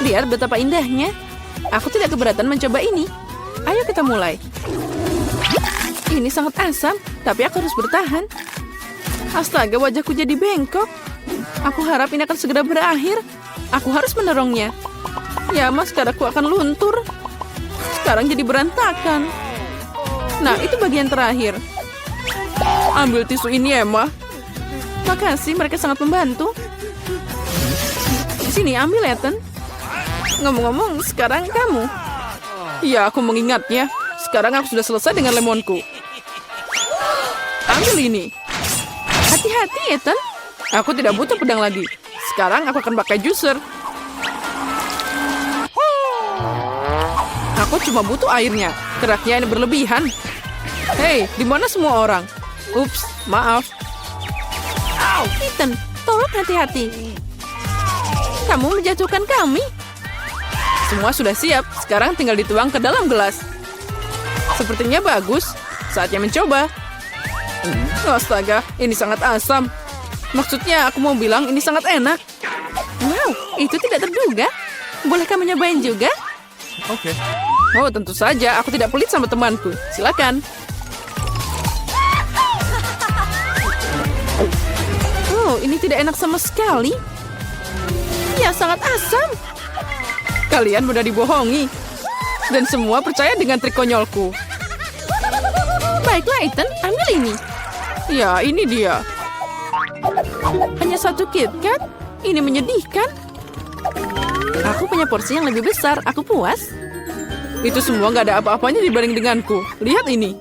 Lihat betapa indahnya. Aku tidak keberatan mencoba ini. Ayo kita mulai. Ini sangat asam, tapi aku harus bertahan. Astaga, wajahku jadi bengkok. Aku harap ini akan segera berakhir. Aku harus mendorongnya. Ya, maskaraku akan luntur. Sekarang jadi berantakan. Nah, itu bagian terakhir. Ambil tisu ini Emma. Makasih, mereka sangat membantu. Sini, ambil Ethan. Ngomong-ngomong, sekarang kamu. Ya, aku mengingatnya. Sekarang aku sudah selesai dengan lemonku. Ambil ini. Hati-hati, Ethan. Aku tidak butuh pedang lagi. Sekarang aku akan pakai juicer. Aku cuma butuh airnya. Keraknya ini berlebihan. Hei, di mana semua orang? Ups, maaf. Ethan, tolong hati-hati. Kamu menjatuhkan kami. Semua sudah siap. Sekarang tinggal dituang ke dalam gelas. Sepertinya bagus. Saatnya mencoba. Astaga, ini sangat asam. Maksudnya aku mau bilang ini sangat enak. Wow, itu tidak terduga. Bolehkah menyobain juga? Oke. Oh, tentu saja. Aku tidak pelit sama temanku. Silakan. Oh, ini tidak enak sama sekali. Ya, sangat asam. Kalian mudah dibohongi. Dan semua percaya dengan trik konyolku. Baiklah, Ethan, ambil ini. Ya, ini dia. Hanya satu KitKat? Ini menyedihkan. Aku punya porsi yang lebih besar. Aku puas. Itu semua nggak ada apa-apanya dibanding denganku. Lihat ini.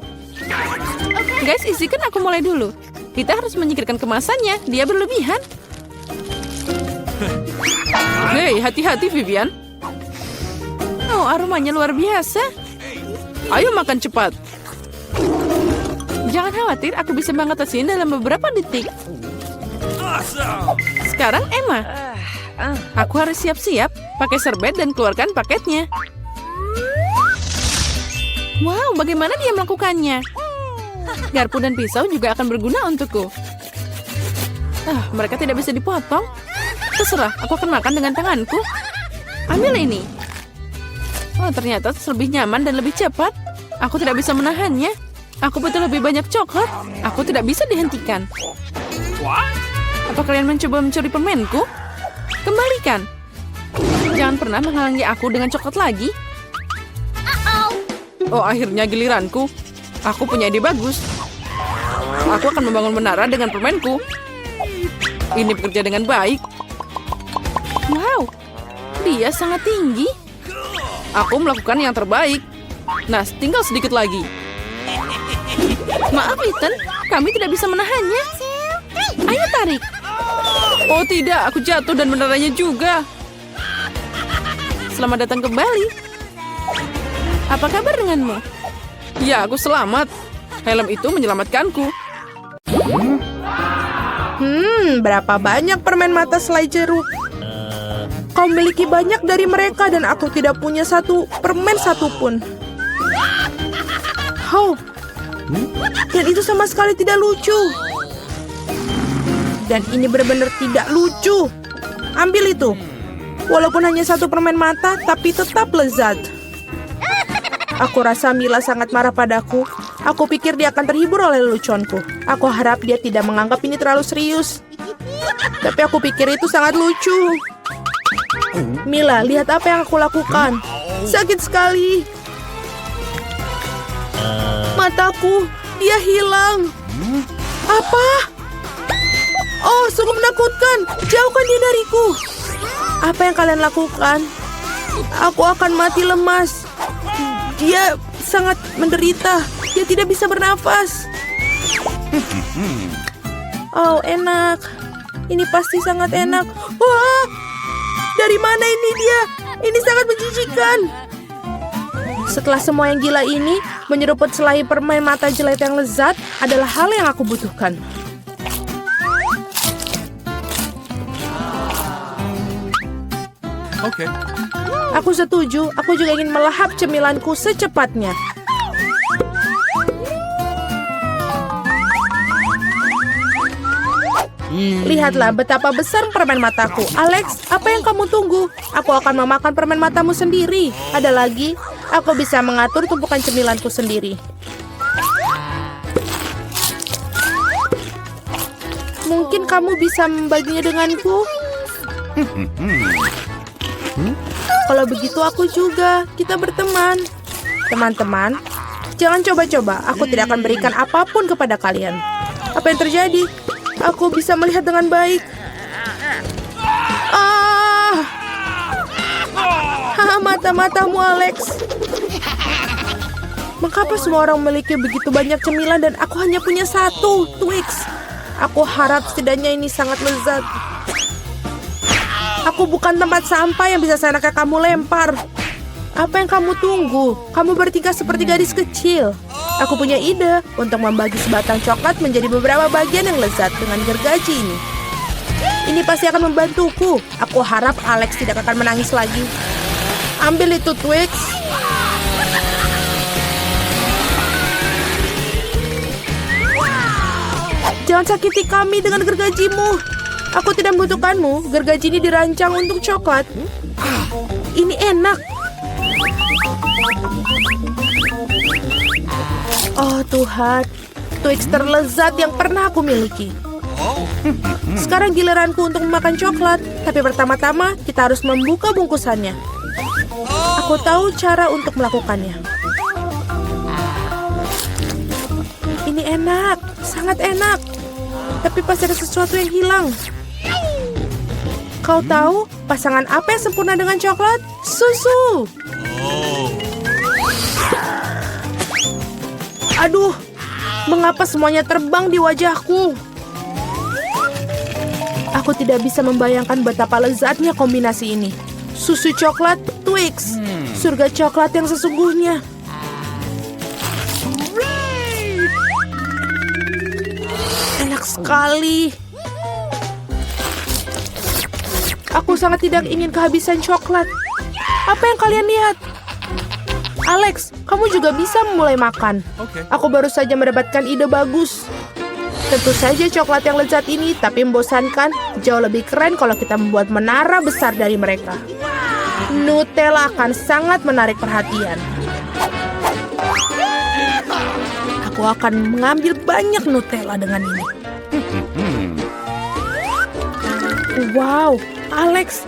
Guys, izinkan aku mulai dulu. Kita harus menyingkirkan kemasannya. Dia berlebihan. Hei, hati-hati Vivian. Oh, aromanya luar biasa. Ayo makan cepat. Jangan khawatir, aku bisa mengatasinya dalam beberapa detik. Sekarang Emma. Aku harus siap-siap. Pakai serbet dan keluarkan paketnya. Wow, bagaimana dia melakukannya? Garpu dan pisau juga akan berguna untukku. Mereka tidak bisa dipotong. Terserah, aku akan makan dengan tanganku. Ambil ini. Oh, ternyata lebih nyaman dan lebih cepat. Aku tidak bisa menahannya. Aku butuh lebih banyak coklat. Aku tidak bisa dihentikan. Apa kalian mencoba mencuri permenku? Kembalikan. Jangan pernah menghalangi aku dengan coklat lagi. Oh, akhirnya giliranku. Aku punya ide bagus. Aku akan membangun menara dengan permenku. Ini bekerja dengan baik. Wow, dia sangat tinggi. Aku melakukan yang terbaik. Nah, tinggal sedikit lagi. Maaf, Ethan. Kami tidak bisa menahannya. Ayo tarik. Oh tidak, aku jatuh dan meneranya juga. Selamat datang kembali. Apa kabar denganmu? Ya, aku selamat. Helm itu menyelamatkanku. Berapa banyak permen mata selai jeruk? Kau memiliki banyak dari mereka dan aku tidak punya satu permen satupun. Oh, dan itu sama sekali tidak lucu. Dan ini benar-benar tidak lucu. Ambil itu. Walaupun hanya satu permen mata, tapi tetap lezat. Aku rasa Mila sangat marah padaku. Aku pikir dia akan terhibur oleh leluconku. Aku harap dia tidak menganggap ini terlalu serius. Tapi aku pikir itu sangat lucu. Mila, lihat apa yang aku lakukan. Sakit sekali. Mataku, dia hilang. Apa? Oh, sungguh menakutkan. Jauhkan dia dariku. Apa yang kalian lakukan? Aku akan mati lemas. Dia sangat menderita. Dia tidak bisa bernafas. Oh, enak. Ini pasti sangat enak. Wah! Dari mana ini dia? Ini sangat menjijikan. Setelah semua yang gila ini, menyeruput selai permen mata jelek yang lezat adalah hal yang aku butuhkan. Okay. Aku setuju, aku juga ingin melahap cemilanku secepatnya. Lihatlah betapa besar permen mataku. Alex, apa yang kamu tunggu? Aku akan memakan permen matamu sendiri. Ada lagi, aku bisa mengatur tumpukan cemilanku sendiri. Mungkin kamu bisa membaginya denganku? Kalau begitu aku juga. Kita berteman. Teman-teman, jangan coba-coba. Aku tidak akan berikan apapun kepada kalian. Apa yang terjadi? Aku bisa melihat dengan baik. Mata-matamu, Alex. Mengapa semua orang memiliki begitu banyak cemilan dan aku hanya punya satu, Twix? Aku harap setidaknya ini sangat lezat. Aku bukan tempat sampah yang bisa seenaknya kamu lempar. Apa yang kamu tunggu? Kamu bertingkah seperti gadis kecil. Aku punya ide untuk membagi sebatang coklat menjadi beberapa bagian yang lezat dengan gergaji ini. Ini pasti akan membantuku. Aku harap Alex tidak akan menangis lagi. Ambil itu, Twix. Jangan sakiti kami dengan gergajimu. Aku tidak membutuhkanmu. Gergaji ini dirancang untuk coklat. Ini enak. Oh Tuhan, Twix terlezat yang pernah aku miliki. Sekarang giliranku untuk memakan coklat. Tapi pertama-tama kita harus membuka bungkusannya. Aku tahu cara untuk melakukannya. Ini enak, sangat enak. Tapi pasti ada sesuatu yang hilang. Kau tahu pasangan apa yang sempurna dengan coklat? Susu. Aduh, mengapa semuanya terbang di wajahku? Aku tidak bisa membayangkan betapa lezatnya kombinasi ini. Susu coklat, Twix. Surga coklat yang sesungguhnya. Enak sekali. Aku sangat tidak ingin kehabisan coklat. Apa yang kalian lihat? Alex, kamu juga bisa mulai makan. Aku baru saja mendapatkan ide bagus. Tentu saja coklat yang lezat ini, tapi membosankan. Jauh lebih keren kalau kita membuat menara besar dari mereka. Nutella akan sangat menarik perhatian. Aku akan mengambil banyak Nutella dengan ini. Wow, Alex,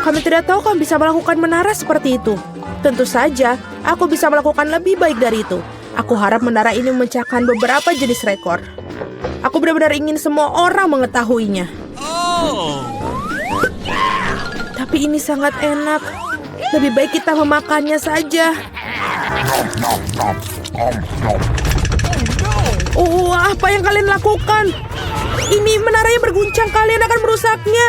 kami tidak tahu kamu bisa melakukan menara seperti itu. Tentu saja, aku bisa melakukan lebih baik dari itu. Aku harap menara ini memecahkan beberapa jenis rekor. Aku benar-benar ingin semua orang mengetahuinya. Tapi ini sangat enak. Lebih baik kita memakannya saja. Oh, apa yang kalian lakukan? Ini menaranya berguncang, kalian akan merusaknya.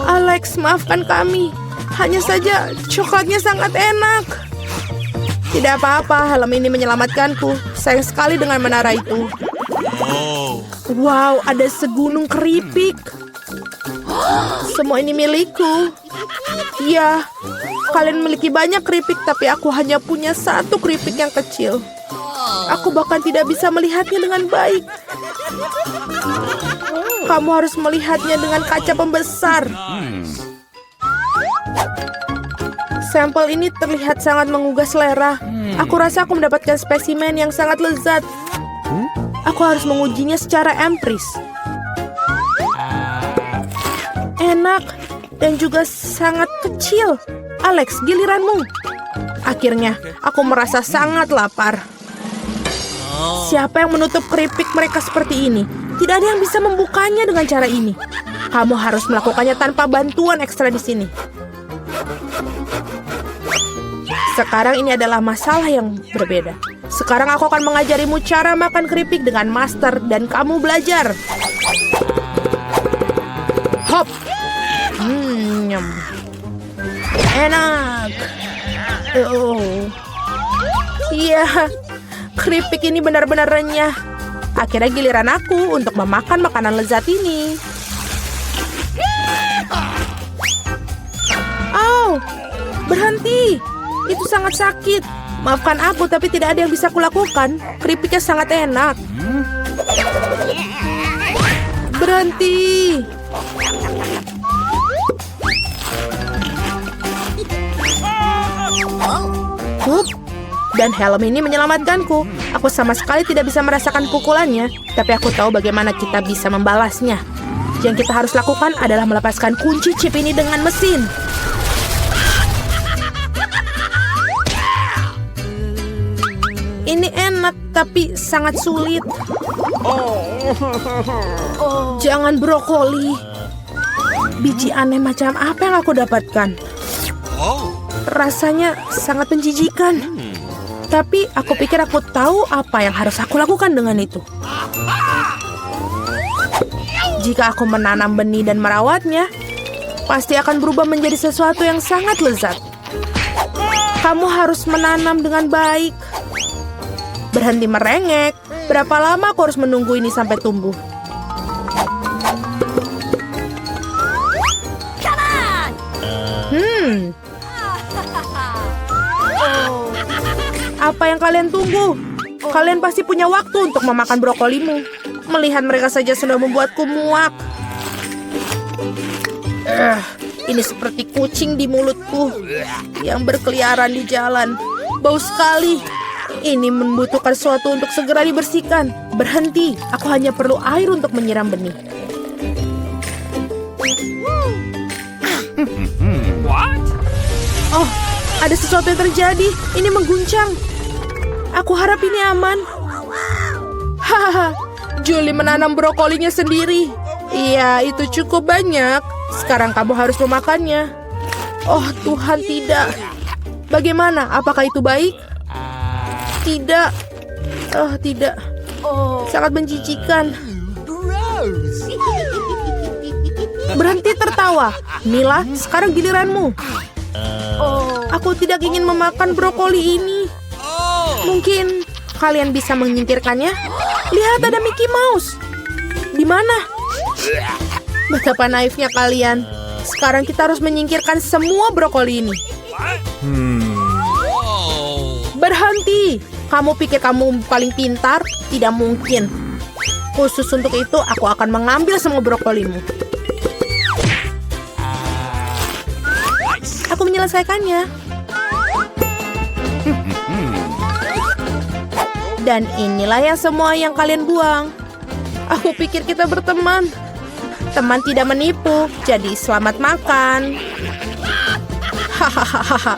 Alex, maafkan kami. Hanya saja coklatnya sangat enak. Tidak apa-apa, helm ini menyelamatkanku. Sayang sekali dengan menara itu. Wow, ada segunung keripik. Semua ini milikku. Ya, kalian memiliki banyak keripik, tapi aku hanya punya satu keripik yang kecil. Aku bahkan tidak bisa melihatnya dengan baik. Kamu harus melihatnya dengan kaca pembesar. Sampel ini terlihat sangat menggugah selera. Aku rasa aku mendapatkan spesimen yang sangat lezat. Aku harus mengujinya secara empiris. Enak dan juga sangat kecil. Alex, giliranmu. Akhirnya, aku merasa sangat lapar. Siapa yang menutup keripik mereka seperti ini? Tidak ada yang bisa membukanya dengan cara ini. Kamu harus melakukannya tanpa bantuan ekstra di sini. Sekarang ini adalah masalah yang berbeda. Sekarang aku akan mengajarimu cara makan keripik dengan master dan kamu belajar. Hop, Nyam. Enak. Oh. Iya, keripik ini benar-benar renyah. Akhirnya giliran aku untuk memakan makanan lezat ini. Oh, berhenti. Itu sangat sakit. Maafkan aku, tapi tidak ada yang bisa kulakukan. Keripiknya sangat enak. Berhenti. Hup. Dan helm ini menyelamatkanku. Aku sama sekali tidak bisa merasakan pukulannya, tapi aku tahu bagaimana kita bisa membalasnya. Yang kita harus lakukan adalah melepaskan kunci chip ini dengan mesin. Ini enak, tapi sangat sulit. Jangan brokoli. Biji aneh macam apa yang aku dapatkan? Rasanya sangat menjijikan. Tapi aku pikir aku tahu apa yang harus aku lakukan dengan itu. Jika aku menanam benih dan merawatnya, pasti akan berubah menjadi sesuatu yang sangat lezat. Kamu harus menanam dengan baik. Berhenti merengek. Berapa lama aku harus menunggu ini sampai tumbuh? Apa yang kalian tunggu? Kalian pasti punya waktu untuk memakan brokolimu. Melihat mereka saja sudah membuatku muak. Ini seperti kucing di mulutku yang berkeliaran di jalan. Bau sekali. Ini membutuhkan sesuatu untuk segera dibersihkan. Berhenti, aku hanya perlu air untuk menyiram benih. Oh, ada sesuatu yang terjadi. Ini mengguncang. Aku harap ini aman. Hahaha, Julie menanam brokolinya sendiri. Iya, itu cukup banyak. Sekarang kamu harus memakannya. Oh Tuhan, tidak. Bagaimana? Apakah itu baik? Tidak. Oh, tidak. Sangat menjijikan. Berhenti tertawa. Mila, sekarang giliranmu. Aku tidak ingin memakan brokoli ini. Mungkin kalian bisa menyingkirkannya? Lihat, ada Mickey Mouse. Di mana? Betapa naifnya kalian. Sekarang kita harus menyingkirkan semua brokoli ini. Berhenti. Kamu pikir kamu paling pintar? Tidak mungkin. Khusus untuk itu, aku akan mengambil semua brokolimu. Aku menyelesaikannya. Dan inilah yang semua yang kalian buang. Aku pikir kita berteman. Teman tidak menipu, jadi selamat makan. Hahaha.